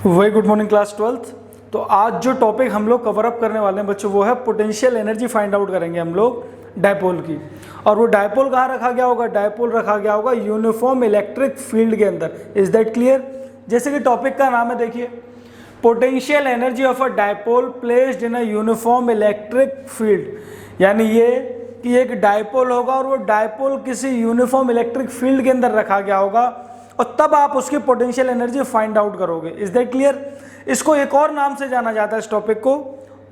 Very good morning class 12th। तो आज जो टॉपिक हम लोग कवर अप करने वाले हैं बच्चों वो है पोटेंशियल एनर्जी फाइंड आउट करेंगे हम लोग डायपोल की। और वो डायपोल कहाँ रखा गया होगा? डायपोल रखा गया होगा यूनिफॉर्म इलेक्ट्रिक फील्ड के अंदर। Is that clear? जैसे कि टॉपिक का नाम है, देखिए potential energy of a dipole placed in a uniform electric field. यानी ये कि एक डायपोल होगा और वो डायपोल किसी यूनिफॉर्म इलेक्ट्रिक फील्ड के अंदर रखा गया होगा और तब आप उसकी पोटेंशियल एनर्जी फाइंड आउट करोगे। Is that clear? इसको एक और नाम से जाना जाता है इस टॉपिक को,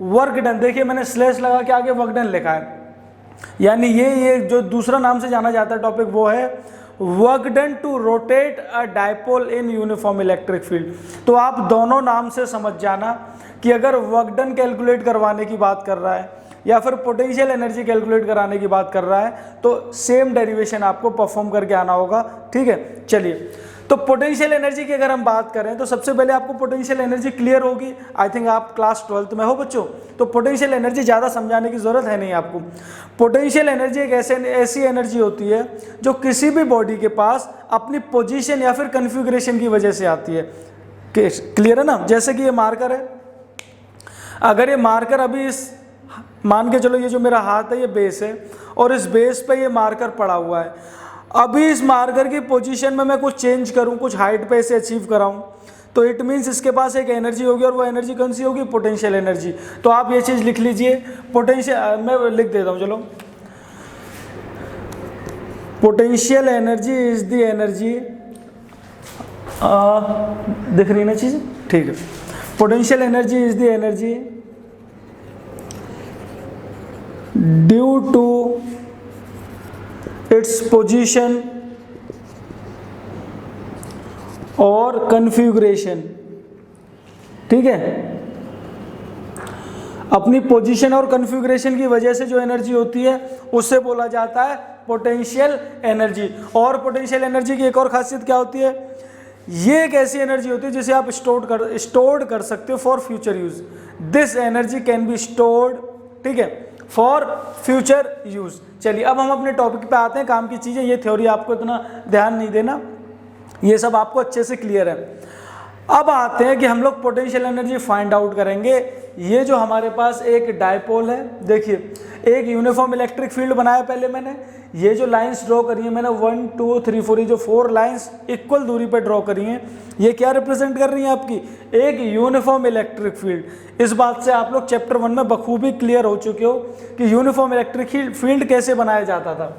वर्क डन। देखिए मैंने स्लैश लगा के आगे वर्क डन लिखा है, यानी ये जो दूसरा नाम से जाना जाता है टॉपिक वो है work done to rotate a dipole in uniform electric field. तो आप दोनों नाम से समझ जाना कि अगर वर्क डन कैलकुलेट करवाने की बात कर रहा है या फिर पोटेंशियल एनर्जी कैलकुलेट कराने की बात कर रहा है तो सेम डेरिवेशन आपको परफॉर्म करके आना होगा। ठीक है, चलिए तो पोटेंशियल एनर्जी की अगर हम बात करें तो सबसे पहले आपको पोटेंशियल एनर्जी क्लियर होगी। आई थिंक आप क्लास 12th में हो बच्चों, तो पोटेंशियल एनर्जी ज़्यादा समझाने की ज़रूरत है नहीं आपको। पोटेंशियल एनर्जी एक ऐसी एनर्जी होती है जो किसी भी बॉडी के पास अपनी पोजीशन या फिर कन्फिगरेशन की वजह से आती है। क्लियर है ना? जैसे कि ये मार्कर है, अगर ये मार्कर अभी इस मान के चलो ये जो मेरा हाथ है ये बेस है और इस बेस पे ये मार्कर पड़ा हुआ है। अभी इस मार्कर की पोजीशन में मैं कुछ चेंज करूं, कुछ हाइट पे इसे अचीव कराऊं, तो इट मीन्स इसके पास एक एनर्जी होगी और वो एनर्जी कौन सी होगी? Potential energy. तो आप ये चीज़ लिख लीजिए, पोटेंशियल मैं लिख देता हूं, चलो। Potential energy is the energy, दिख रही ना चीज़? ठीक है। Potential energy is the energy due to its position और कन्फिगरेशन। ठीक है, अपनी पोजीशन और कन्फिगरेशन की वजह से जो एनर्जी होती है उससे बोला जाता है पोटेंशियल एनर्जी। और पोटेंशियल एनर्जी की एक और खासियत क्या होती है? ये एक ऐसी एनर्जी होती है जिसे आप स्टोर्ड कर सकते हो for future use. This energy can be stored, ठीक है, फॉर फ्यूचर यूज। चलिए अब हम अपने टॉपिक पे आते हैं, काम की चीज़ें। ये थ्योरी आपको इतना ध्यान नहीं देना, ये सब आपको अच्छे से क्लियर है। अब आते हैं कि हम लोग पोटेंशियल एनर्जी फाइंड आउट करेंगे। ये जो हमारे पास एक डायपोल है, देखिए एक यूनिफॉर्म इलेक्ट्रिक फील्ड बनाया पहले मैंने। ये जो लाइंस ड्रॉ करी है मैंने 1 2 3 4, ये जो 4 लाइंस इक्वल दूरी पे ड्रॉ करी हैं, ये क्या रिप्रेजेंट कर रही हैं? आपकी एक यूनिफॉर्म इलेक्ट्रिक फील्ड। इस बात से आप लोग चैप्टर 1 में बखूबी क्लियर हो चुके हो कि यूनिफॉर्म इलेक्ट्रिक फील्ड कैसे बनाया जाता था।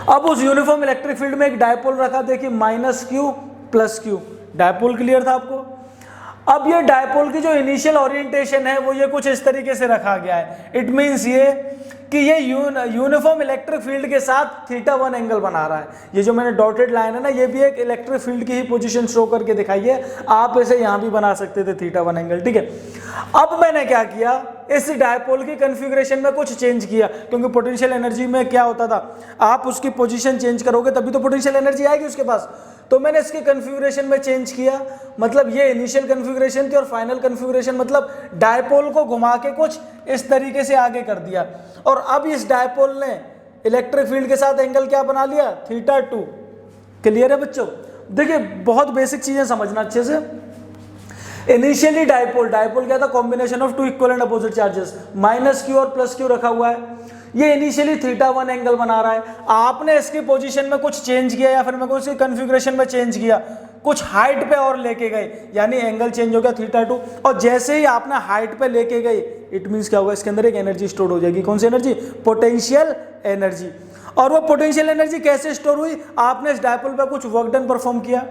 अब उस यूनिफॉर्म इलेक्ट्रिक फील्ड में एक डायपोल रखा, देखिए -q + q। डायपोल क्लियर था आपको? अब ये डायपोल की जो इनिशियल ओरिएंटेशन है वो ये कुछ इस तरीके से रखा गया है। इट मींस ये कि ये यूनिफॉर्म इलेक्ट्रिक फील्ड के साथ θ1 एंगल बना रहा है। ये जो मैंने डॉटेड लाइन है ना, ये भी एक इलेक्ट्रिक फील्ड की ही पोजीशन शो करके दिखाई है। आप इसे यहाँ भी बना सकते थे θ1 एंगल, ठीक है। अब मैंने क्या किया, इस डायपोल की कन्फिगरेशन में कुछ चेंज किया, क्योंकि पोटेंशियल एनर्जी में क्या होता था, आप उसकी पोजीशन चेंज करोगे तभी तो पोटेंशियल एनर्जी आएगी उसके पास। तो मैंने इसकी कन्फिगरेशन में चेंज किया, मतलब ये इनिशियल कन्फिगरेशन थी और फाइनल कन्फिगरेशन मतलब डायपोल को घुमा के कुछ इस तरीके से आगे कर दिया। और अब इस डायपोल ने इलेक्ट्रिक फील्ड के साथ एंगल क्या बना लिया? θ2। क्लियर है बच्चों? देखिए बहुत बेसिक चीजें समझना अच्छे से। इनिशियली डायपोल क्या था? Combination of 2 equal and opposite charges, -q और +q रखा हुआ है। ये इनिशियली θ1 एंगल बना रहा है। आपने इसकी पोजीशन में कुछ चेंज किया या फिर मैं उसकी कन्फिगरेशन में चेंज किया, कुछ हाइट पे और लेके गए, यानी एंगल चेंज हो गया θ2। और जैसे ही आपने हाइट पे लेके गए, इट मींस क्या होगा? इसके अंदर एक एनर्जी स्टोर हो जाएगी। कौन सी एनर्जी? Potential energy. और वो पोटेंशियल एनर्जी कैसे स्टोर हुई? आपने इस डायपोल पे कुछ वर्क डन परफॉर्म किया,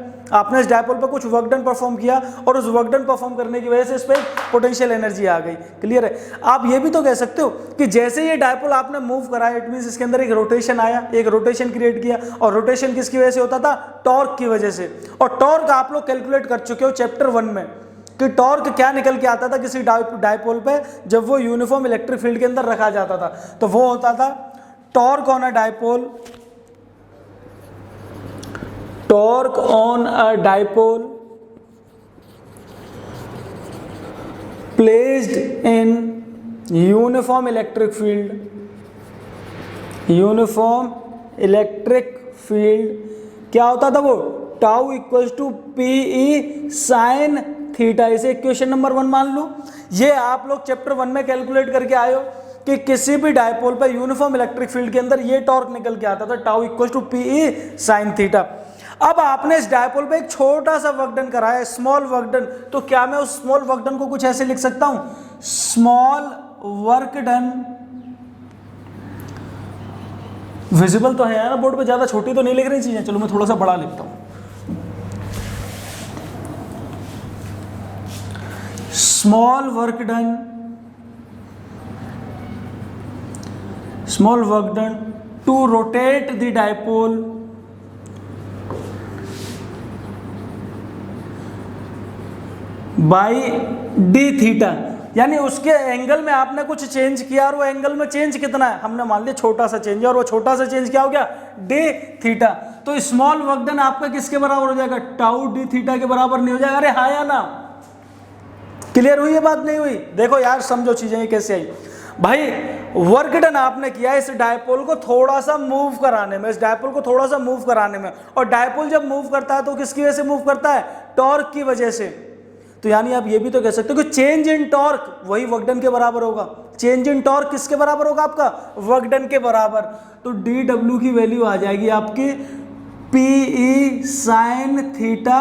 और उस वर्क डन परफॉर्म करने की वजह से इस पर पोटेंशियल एनर्जी आ गई। क्लियर है? आप ये भी तो कह सकते हो कि जैसे ये डायपोल आपने मूव कराया, इट मींस इसके अंदर एक रोटेशन आया, एक रोटेशन क्रिएट किया। और रोटेशन किसकी वजह से होता था? टॉर्क की वजह से। और टॉर्क आप लोग कैलकुलेट कर चुके हो चैप्टर 1 में कि टॉर्क क्या निकल के आता था किसी डायपोल पे जब वो यूनिफॉर्म इलेक्ट्रिक फील्ड के अंदर रखा जाता था। तो वो होता था torque on a dipole placed in uniform electric field. क्या होता था वो? Tau equals to P E sine theta, इसे इक्वेशन नंबर 1 मान लो। ये आप लोग चैप्टर 1 में कैलकुलेट करके आए हो कि किसी भी डायपोल पर यूनिफॉर्म इलेक्ट्रिक फील्ड के अंदर ये टॉर्क निकल के आता था, tau equals to P E sine theta. अब आपने इस डायपोल पे एक छोटा सा वर्क डन कराया, स्मॉल वर्क डन, तो क्या मैं उस स्मॉल वर्क डन को कुछ ऐसे लिख सकता हूं, स्मॉल वर्क डन, विजिबल तो है यार बोर्ड पे, ज्यादा छोटी तो नहीं लिख रही चीजें, चलो मैं थोड़ा सा बड़ा लिखता हूं, small work done to rotate the dipole by d theta, यानी उसके एंगल में आपने कुछ चेंज किया और वो एंगल में चेंज कितना है, हमने मान लिया छोटा सा चेंज है, और वो छोटा सा चेंज क्या हो गया, डी थीटा। तो स्मॉल वर्क डन आपका किसके बराबर हो जाएगा, टाउ डी थीटा के बराबर नहीं हो जाएगा। अरे हाँ या ना, क्लियर हुई ये बात, नहीं हुई? देखो यार समझो चीजें ये कैसे आई भाई। वर्क डन आपने किया इस डायपोल को थोड़ा सा मूव कराने में, इस डायपोल को थोड़ा सा मूव कराने में, और डायपोल जब मूव करता है तो किसकी वजह से मूव करता है, टॉर्क की वजह से। तो यानी आप ये भी तो कह सकते हो कि चेंज इन टॉर्क वही वर्क डन के बराबर होगा। चेंज इन टॉर्क किसके बराबर होगा आपका, वर्क डन के बराबर। तो डी डब्ल्यू की वैल्यू आ जाएगी आपकी P E sine theta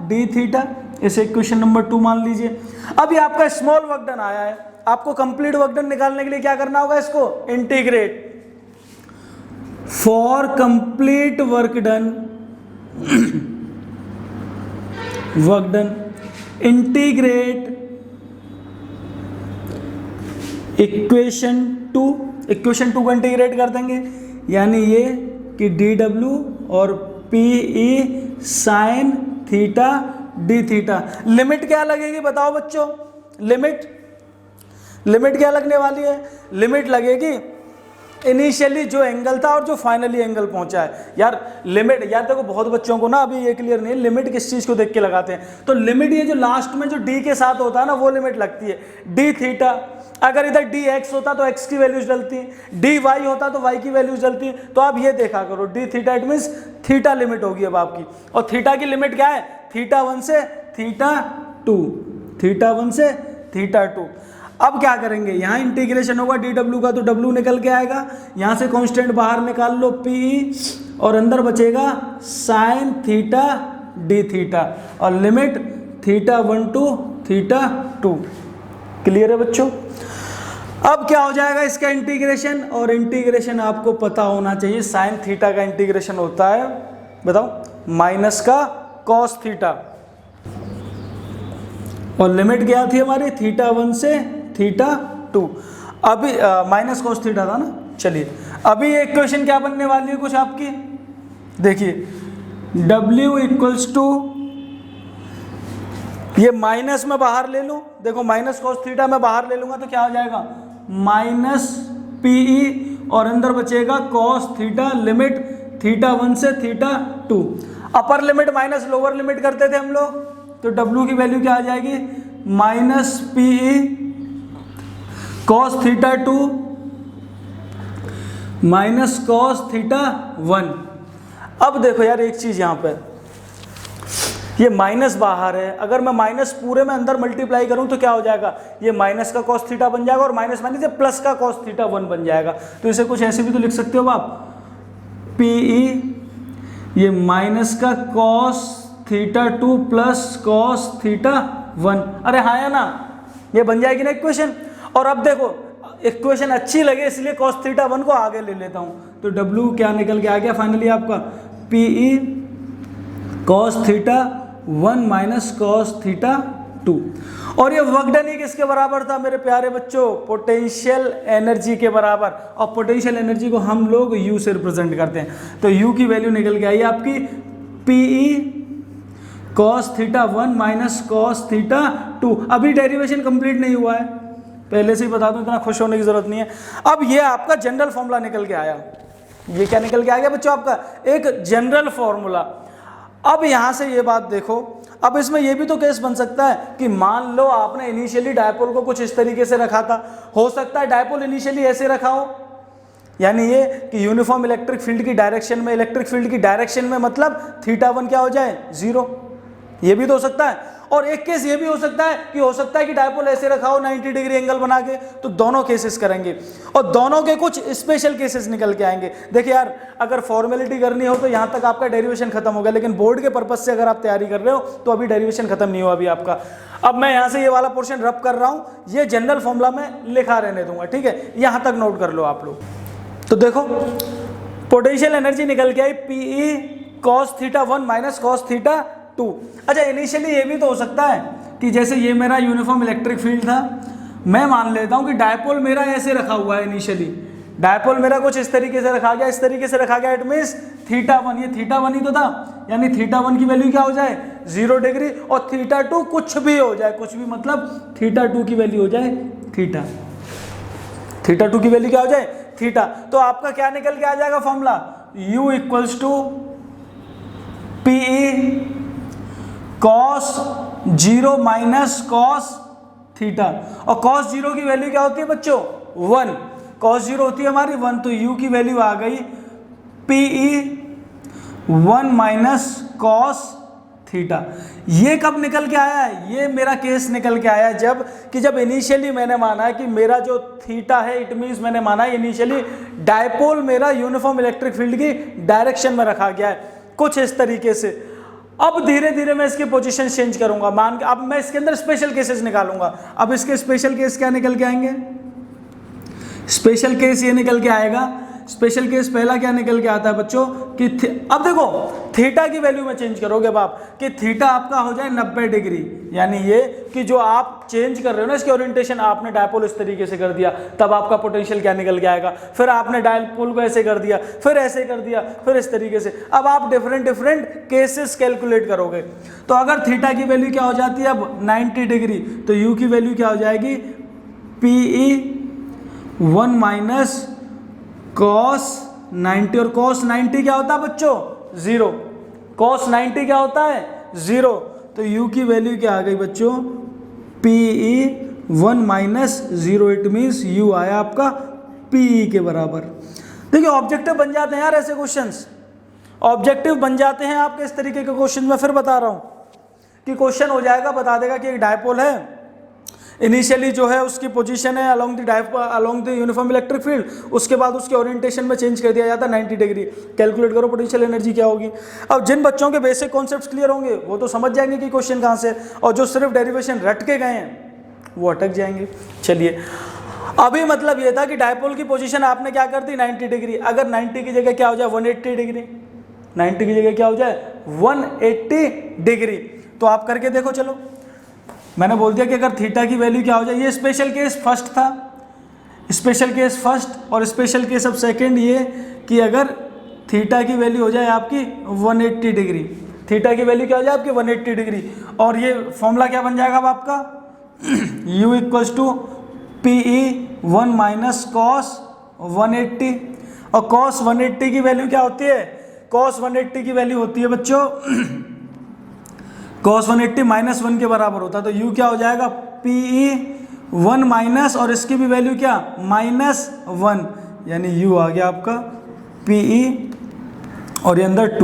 d theta, इसे इक्वेशन नंबर 2 मान लीजिए। अब ये आपका स्मॉल वर्क डन आया है, आपको कंप्लीट वर्क डन निकालने के लिए क्या करना होगा, इसको integrate. For complete work done integrate equation 2 को इंटीग्रेट कर देंगे, यानी ये कि डी डब्ल्यू और P E sine theta d theta. Limit क्या लगेगी बताओ बच्चों, लिमिट क्या लगने वाली है, लिमिट लगेगी इनिशियली जो एंगल था और जो फाइनली एंगल पहुंचा है। यार लिमिट, यार देखो बहुत बच्चों को ना अभी ये क्लियर नहीं है लिमिट किस चीज को देख के लगाते हैं। तो लिमिट ये जो लास्ट में जो डी के साथ होता है ना, वो लिमिट लगती है। डी थीटा, अगर इधर डी एक्स होता तो एक्स की वैल्यूज डलती, डी वाई होता तो वाई की वैल्यूज डलती। तो आप ये देखा करो, D theta it means theta limit होगी अब आपकी, और थीटा की लिमिट क्या है, थीटा 1 से थीटा 2, थीटा 1 से थीटा 2। अब क्या करेंगे, यहाँ इंटीग्रेशन होगा डी डब्ल्यू का, तो डब्ल्यू निकल के आएगा, यहाँ से कांस्टेंट बाहर निकाल लो पी, और अंदर बचेगा साइन थीटा डी थीटा, और limit theta 1 to theta 2। Clear है बच्चों? अब क्या हो जाएगा इसका इंटीग्रेशन, और इंटीग्रेशन आपको पता होना चाहिए, साइन थीटा का इंटीग्रेशन होता है, बताओ, माइनस का कॉस थीटा, और लिमिट क्या थी हमारी, थीटा 1 से थीटा 2। अभी माइनस कॉस थीटा था ना। चलिए अभी ये इक्वेशन क्या बनने वाली है कुछ आपकी, देखिए W इक्वल्स टू, ये माइनस में बाहर ले लूं, देखो माइनस कॉस थीटा में बाहर ले लूंगा तो क्या हो जाएगा, माइनस पीई, और अंदर बचेगा कॉस थीटा, लिमिट थीटा 1 से theta 2। Upper limit minus lower limit करते थे हम लोग, तो W की वैल्यू क्या आ जाएगी, minus PE cos theta 2 minus cos theta 1। अब देखो यार एक चीज यहां पर, ये माइनस बाहर है, अगर मैं माइनस पूरे में अंदर मल्टीप्लाई करूं तो क्या हो जाएगा, ये माइनस का कॉस थीटा बन जाएगा, और माइनस माइनस ये प्लस का कॉस थीटा 1 बन जाएगा। तो इसे कुछ ऐसे भी तो लिख सकते हो आप, पीई ये माइनस का cos theta 2 plus cos theta 1। अरे हाँ या ना, ये बन जाएगी ना इक्वेशन। और अब देखो इक्वेशन अच्छी लगे इसलिए cos थीटा 1 को आगे ले लेता हूं, तो W क्या निकल के आ गया फाइनली आपका, PE cos theta 1 minus cos theta 2। और ये वर्क डन ही किसके बराबर था मेरे प्यारे बच्चों, पोटेंशियल एनर्जी के बराबर, और पोटेंशियल एनर्जी को हम लोग U से रिप्रेजेंट करते हैं। तो U की वैल्यू निकल के आई आपकी PE cos theta 1 minus cos theta 2। अभी डेरिवेशन कंप्लीट नहीं हुआ है, पहले से ही बता दूं, इतना खुश होने की जरूरत नहीं है। अब ये आपका जनरल फॉर्मूला निकल के आया, ये क्या निकल के आ गया बच्चों, आपका एक जनरल फॉर्मूला। अब यहां से ये बात देखो, अब इसमें ये भी तो केस बन सकता है कि मान लो आपने इनिशियली डायपोल को कुछ इस तरीके से रखा था, हो सकता है डायपोल इनिशियली ऐसे रखा हो, यानी ये कि यूनिफॉर्म इलेक्ट्रिक फील्ड की डायरेक्शन में, इलेक्ट्रिक फील्ड की डायरेक्शन में मतलब θ1 क्या हो जाए 0, ये भी तो हो सकता है। और एक केस ये भी हो सकता है कि डायपोल ऐसे रखा हो 90 डिग्री एंगल बना के, तो दोनों केसेस करेंगे और दोनों के कुछ स्पेशल केसेस निकल के आएंगे। देखिए यार, अगर फॉर्मेलिटी करनी हो तो यहाँ तक आपका डेरिवेशन खत्म हो गया, लेकिन बोर्ड के पर्पज से अगर आप तैयारी कर रहे हो तो अभी डेरिवेशन खत्म नहीं हुआ अभी आपका। अब मैं यहाँ से ये वाला पोर्शन रब कर रहा हूँ, ये जनरल फॉर्मूला में लिखा रहने दूंगा, ठीक है, यहाँ तक नोट कर लो आप लोग। तो देखो पोटेंशियल एनर्जी निकल के आई Pe cos θ1 माइनस cos θ2। अच्छा, इनिशियली ये भी तो हो सकता है कि जैसे ये मेरा यूनिफॉर्म इलेक्ट्रिक फील्ड था, मैं मान लेता हूँ कि डायपोल मेरा ऐसे रखा हुआ है, इनिशियली डायपोल मेरा कुछ इस तरीके से रखा गया, इस तरीके से रखा गया, इट मीन्स θ1, ये θ1 ही तो था, यानी θ1 की वैल्यू क्या हो जाए 0 डिग्री और θ2 कुछ भी हो जाए, कुछ भी मतलब θ2 की वैल्यू हो जाए θ2 की वैल्यू क्या हो जाए थीटा। तो आपका क्या निकल के आ जाएगा formula, U equals to Pe cos 0 minus cos theta, और cos 0 की वैल्यू क्या होती है बच्चों 1, cos 0 होती है हमारी 1, तो U की वैल्यू आ गई Pe 1 माइनस cos थीटा। ये कब निकल के आया है, ये मेरा केस निकल के आया जब इनिशियली मैंने माना है कि मेरा जो थीटा है, इट मीन्स मैंने माना है इनिशियली डायपोल मेरा यूनिफॉर्म इलेक्ट्रिक फील्ड की डायरेक्शन में रखा गया है कुछ इस तरीके से। अब धीरे धीरे मैं इसकी पोजीशन चेंज करूंगा, मान के अब मैं इसके अंदर स्पेशल केसेस निकालूंगा। अब इसके स्पेशल केस क्या निकल के आएंगे, स्पेशल केस ये निकल के आएगा, स्पेशल केस पहला क्या निकल के आता है बच्चों कि अब देखो थीटा की वैल्यू में चेंज करोगे अब आप कि थीटा आपका हो जाए 90 डिग्री, यानी ये कि जो आप चेंज कर रहे हो ना इसकी ओरिएंटेशन, आपने डायपोल इस तरीके से कर दिया, तब आपका पोटेंशियल क्या निकल के आएगा, फिर आपने डायपोल को ऐसे कर दिया, फिर ऐसे कर दिया, फिर इस तरीके से। अब आप डिफरेंट केसेस कैलकुलेट करोगे, तो अगर थीटा की वैल्यू क्या हो जाती है अब 90 डिग्री, तो यू की वैल्यू क्या हो जाएगी Pe 1 माइनस cos 90, और cos 90 क्या होता है बच्चों 0, cos 90 क्या होता है 0, तो u की वैल्यू क्या आ गई बच्चों Pe 1 minus 0, it means u आया आपका Pe के बराबर। देखिए ऑब्जेक्टिव बन जाते हैं यार ऐसे क्वेश्चंस, ऑब्जेक्टिव बन जाते हैं आपके इस तरीके के क्वेश्चन। मैं फिर बता रहा हूँ कि क्वेश्चन हो जाएगा, बता देगा कि एक डायपोल है, इनिशियली जो है उसकी पोजीशन है along the uniform electric field, उसके बाद उसके ओरिएंटेशन में चेंज कर दिया जाता है 90 डिग्री। कैलकुलेट करो पोटेंशियल एनर्जी क्या होगी। अब जिन बच्चों के बेसिक कॉन्सेप्ट्स क्लियर होंगे वो तो समझ जाएंगे कि क्वेश्चन कहाँ से, और जो सिर्फ डेरिवेशन रट के गए हैं वो अटक जाएंगे। चलिए, अभी मतलब ये था कि डायपोल की पोजीशन आपने क्या कर दी 90 डिग्री, अगर 90 की जगह क्या हो जाए 180 डिग्री, 90 की जगह क्या हो जाए 180 डिग्री, तो आप करके देखो। चलो, मैंने बोल दिया कि अगर थीटा की वैल्यू क्या हो जाए, ये स्पेशल केस फर्स्ट था, स्पेशल केस फर्स्ट, और स्पेशल केस अब सेकंड ये कि अगर थीटा की वैल्यू हो जाए आपकी 180 डिग्री, थीटा की वैल्यू क्या हो जाए आपकी 180 डिग्री, और ये फॉर्मूला क्या बन जाएगा अब आपका u equals to Pe 1 minus cos 180, और cos 180 की वैल्यू क्या होती है, cos 180 की वैल्यू होती है बच्चों cos 180 माइनस 1 के बराबर होता है, तो u क्या हो जाएगा Pe 1 माइनस, और इसकी भी वैल्यू क्या -1, यानी u आ गया आपका Pe और ये अंदर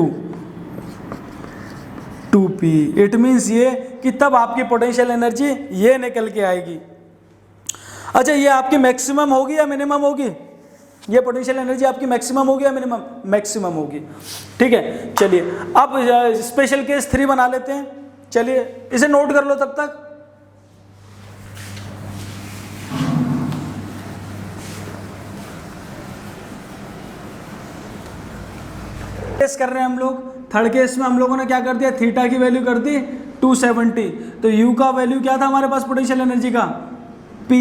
2Pe। इट मीन्स ये कि तब आपकी पोटेंशियल एनर्जी ये निकल के आएगी। अच्छा, ये आपकी मैक्सिमम होगी या मिनिमम होगी, ये पोटेंशियल एनर्जी आपकी मैक्सिमम होगी या मिनिमम, मैक्सिमम होगी। ठीक है, चलिए अब स्पेशल केस 3 बना लेते हैं। चलिए इसे नोट कर लो तब तक। केस कर रहे हैं हम लोग, थर्ड केस में हम लोगों ने क्या कर दिया, थीटा की वैल्यू कर दी 270, तो यू का वैल्यू क्या था हमारे पास पोटेंशियल एनर्जी का Pe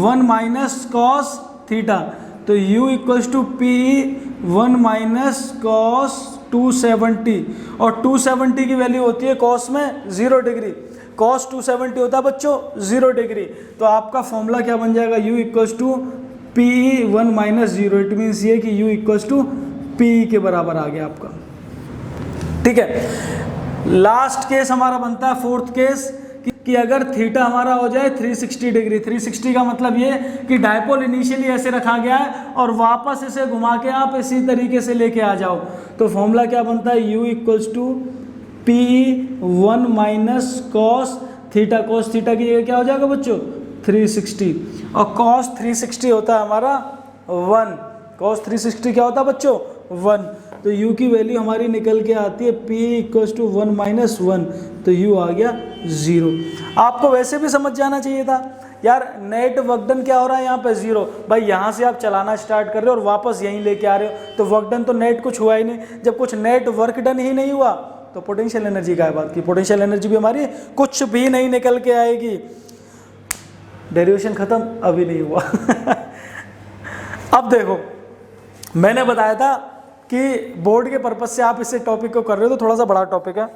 1 माइनस cos थीटा, तो u equals to Pe 1 minus cos 270, और 270 की वैल्यू होती है cos में 0 डिग्री, cos 270 होता है बच्चों 0 डिग्री, तो आपका फॉर्मूला क्या बन जाएगा u equals to Pe 1 minus 0, it means ये कि u इक्वल्स टू Pe के बराबर आ गया आपका। ठीक है, लास्ट केस हमारा बनता है फोर्थ केस कि अगर थीटा हमारा हो जाए 360 डिग्री, 360 का मतलब ये कि डायपोल इनिशियली ऐसे रखा गया है और वापस इसे घुमा के आप इसी तरीके से लेके आ जाओ, तो फॉर्मूला क्या बनता है, u equals to PE1 minus cos theta. Cos theta की जगह क्या हो जाएगा बच्चों 360, और कॉस 360 होता है हमारा 1, कॉस 360 क्या होता है बच्चों 1, तो u की वैल्यू हमारी निकल के आती है P इक्वल्स टू 1 माइनस 1, तो u आ गया 0। आपको वैसे भी समझ जाना चाहिए था यार, नेट वर्क डन क्या हो रहा है यहाँ पे 0। भाई यहाँ से आप चलाना स्टार्ट कर रहे हो और वापस यहीं लेके आ रहे हो, तो वर्क डन तो नेट कुछ हुआ ही नहीं। जब कुछ नेट वर्क डन ही नहीं हुआ तो पोटेंशियल एनर्जी का बात की, पोटेंशियल एनर्जी भी हमारी कुछ भी नहीं निकल के आएगी। डेरिवेशन खत्म, अभी नहीं हुआ। अब देखो, मैंने बताया था कि बोर्ड के पर्पज से आप इस टॉपिक को कर रहे हो तो थोड़ा सा बड़ा टॉपिक है।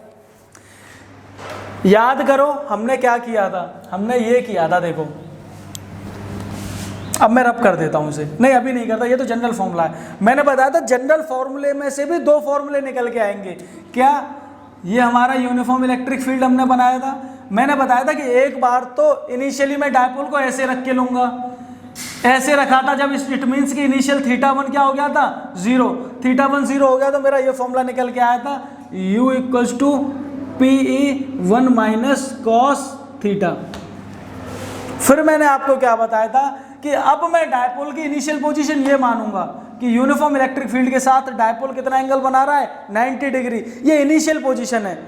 याद करो हमने क्या किया था, हमने ये किया था, देखो अब मैं रब कर देता हूं इसे, नहीं अभी नहीं करता, ये तो जनरल फॉर्मूला है। मैंने बताया था जनरल फॉर्मूले में से भी 2 फॉर्मूले निकल के आएंगे। क्या, ये हमारा यूनिफॉर्म इलेक्ट्रिक फील्ड हमने बनाया था। मैंने बताया था कि एक बार तो इनिशियली मैं डायपोल को ऐसे रख के लूंगा, ऐसे रखा था जब इट मीन्स कि इनिशियल θ1 क्या हो गया था 0, θ1 0 हो गया तो मेरा ये फॉर्मूला निकल के आया था u equals to PE1 minus cos theta. फिर मैंने आपको क्या बताया था कि अब मैं डायपोल की इनिशियल पोजीशन ये मानूंगा कि यूनिफॉर्म इलेक्ट्रिक फील्ड के साथ डायपोल कितना एंगल बना रहा है 90 डिग्री, ये इनिशियल पोजीशन है।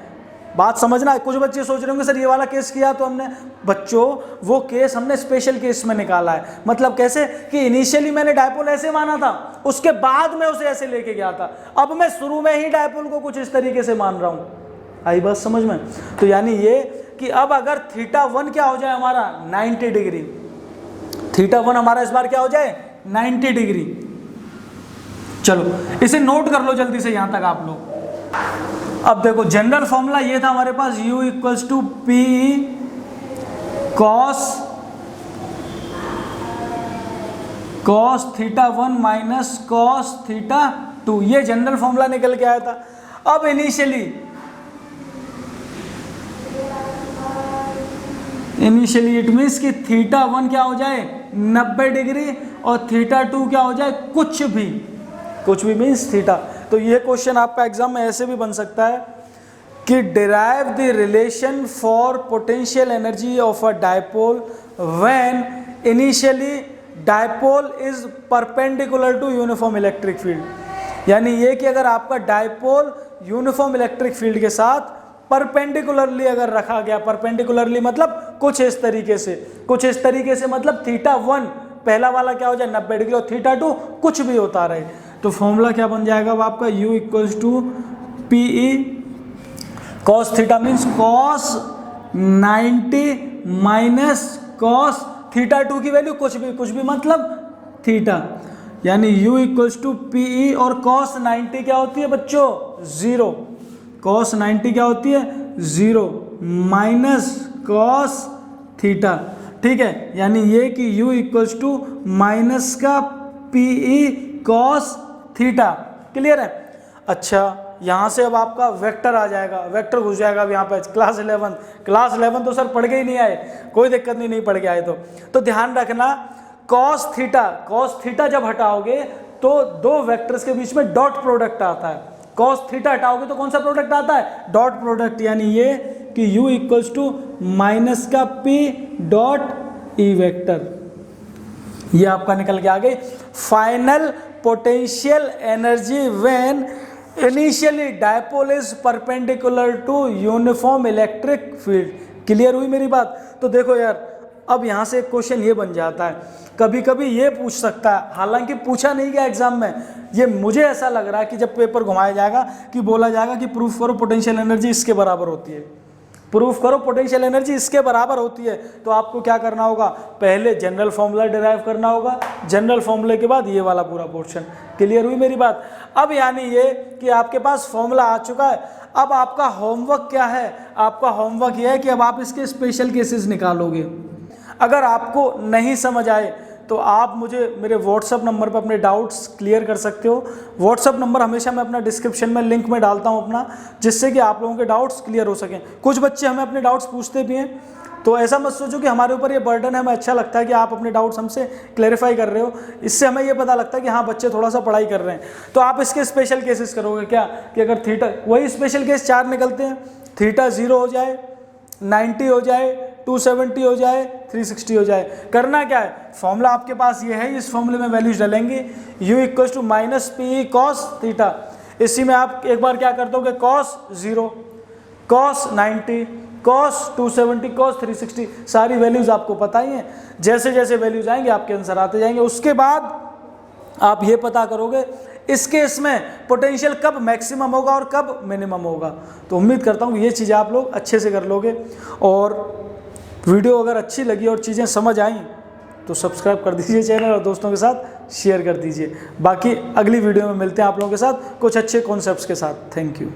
बात समझना, कुछ बच्चे सोच रहे होंगे सर ये वाला केस किया तो हमने, बच्चों वो केस हमने स्पेशल केस में निकाला है। मतलब कैसे कि इनिशियली मैंने डायपोल ऐसे माना था, उसके बाद मैं उसे ऐसे लेके गया था, अब मैं शुरू में ही डायपोल को कुछ इस तरीके से मान रहा हूं। आई बात समझ में? तो यानी ये कि अब अगर θ1 क्या हो जाए हमारा 90 डिग्री, θ1 हमारा इस बार क्या हो जाए 90 डिग्री। चलो इसे नोट कर लो जल्दी से यहां तक आप लोग। अब देखो जनरल फॉर्मूला ये था हमारे पास u equals to PE cos θ1 minus cos θ2, ये जनरल फॉर्मूला निकल के आया था। अब इनिशियली इट मीन्स कि θ1 क्या हो जाए 90 डिग्री और θ2 क्या हो जाए कुछ भी मीन्स थीटा। तो ये क्वेश्चन आपका एग्जाम में ऐसे भी बन सकता है कि derive the relation for potential energy of a dipole when initially dipole is perpendicular to uniform electric field. यानी ये कि अगर आपका डायपोल यूनिफॉर्म इलेक्ट्रिक फील्ड के साथ परपेंडिकुलरली अगर रखा गया, परपेंडिकुलरली मतलब कुछ इस तरीके से मतलब θ1 पहला वाला क्या हो जाए 90 डिग्री और θ2 कुछ भी होता रहे, तो फॉर्मूला क्या बन जाएगा वो आपका u equals to PE cos theta means cos 90 minus cos θ2 की वैल्यू कुछ भी मतलब थीटा। यानी u इक्वल्स टू PE और कॉस 90 क्या होती है बच्चों 0, कॉस 90 क्या होती है 0 माइनस कॉस थीटा। ठीक है, यानी ये कि u इक्वल्स टू माइनस का PE कॉस थीटा। क्लियर है? अच्छा, यहाँ से अब आपका वेक्टर आ जाएगा, वेक्टर घुस जाएगा अब यहाँ पे क्लास 11 तो सर पढ़ के ही नहीं आए, कोई दिक्कत नहीं पढ़ के आए तो ध्यान रखना कॉस थीटा जब हटाओगे तो 2 वेक्टर्स के बीच में डॉट प्रोडक्ट आता है। कॉस थीटा हटाओगे तो कौन सा प्रोडक्ट आता है डॉट प्रोडक्ट, यानी ये कि u इक्वल्स टू माइनस का P डॉट E वेक्टर, ये आपका निकल के आ गई final potential energy when initially dipole is perpendicular to uniform electric field. Clear हुई मेरी बात? तो देखो यार, अब यहाँ से एक क्वेश्चन ये बन जाता है, कभी कभी ये पूछ सकता है, हालांकि पूछा नहीं गया एग्जाम में, ये मुझे ऐसा लग रहा है कि जब पेपर घुमाया जाएगा कि बोला जाएगा कि प्रूफ करो पोटेंशियल एनर्जी इसके बराबर होती है, प्रूफ करो पोटेंशियल एनर्जी इसके बराबर होती है, तो आपको क्या करना होगा, पहले जनरल फॉर्मूला डिराइव करना होगा, जनरल फॉर्मूले के बाद ये वाला पूरा पोर्शन। क्लियर हुई मेरी बात? अब यानी ये कि आपके पास फॉर्मूला आ चुका है, अब आपका होमवर्क क्या है, आपका होमवर्क ये है कि अब आप इसके स्पेशल केसेस निकालोगे। अगर आपको नहीं समझ आए तो आप मुझे मेरे व्हाट्सअप नंबर पर अपने डाउट्स क्लियर कर सकते हो। व्हाट्सअप नंबर हमेशा मैं अपना डिस्क्रिप्शन में लिंक में डालता हूं अपना, जिससे कि आप लोगों के डाउट्स क्लियर हो सकें। कुछ बच्चे हमें अपने डाउट्स पूछते भी हैं, तो ऐसा मत सोचो कि हमारे ऊपर ये बर्डन है, हमें अच्छा लगता है कि आप अपने डाउट्स हमसे क्लैरिफाई कर रहे हो, इससे हमें ये पता लगता है कि हाँ बच्चे थोड़ा सा पढ़ाई कर रहे हैं। तो आप इसके स्पेशल केसेस करोगे क्या कि अगर थीटा, वही स्पेशल केस 4 निकलते हैं, थीटा 0 हो जाए, 90 हो जाए, 270 हो जाए, 360 हो जाए। करना क्या है, फॉर्मूला आपके पास ये है, इस फॉर्मूले में वैल्यूज डालेंगे, u equals to minus P cos theta. इसी में आप एक बार क्या कर दोगे, कॉस 0, कॉस 90, कॉस 270, कॉस 360, सारी वैल्यूज आपको पता ही हैं। जैसे जैसे वैल्यूज आएंगे आपके आंसर आते जाएंगे। उसके बाद आप ये पता करोगे इस केस में पोटेंशियल कब मैक्सिमम होगा और कब मिनिमम होगा। तो उम्मीद करता हूँ ये चीज़ें आप लोग अच्छे से कर लोगे। और वीडियो अगर अच्छी लगी और चीज़ें समझ आई तो सब्सक्राइब कर दीजिए चैनल और दोस्तों के साथ शेयर कर दीजिए। बाकी अगली वीडियो में मिलते हैं आप लोगों के साथ कुछ अच्छे कॉन्सेप्ट्स के साथ। Thank you.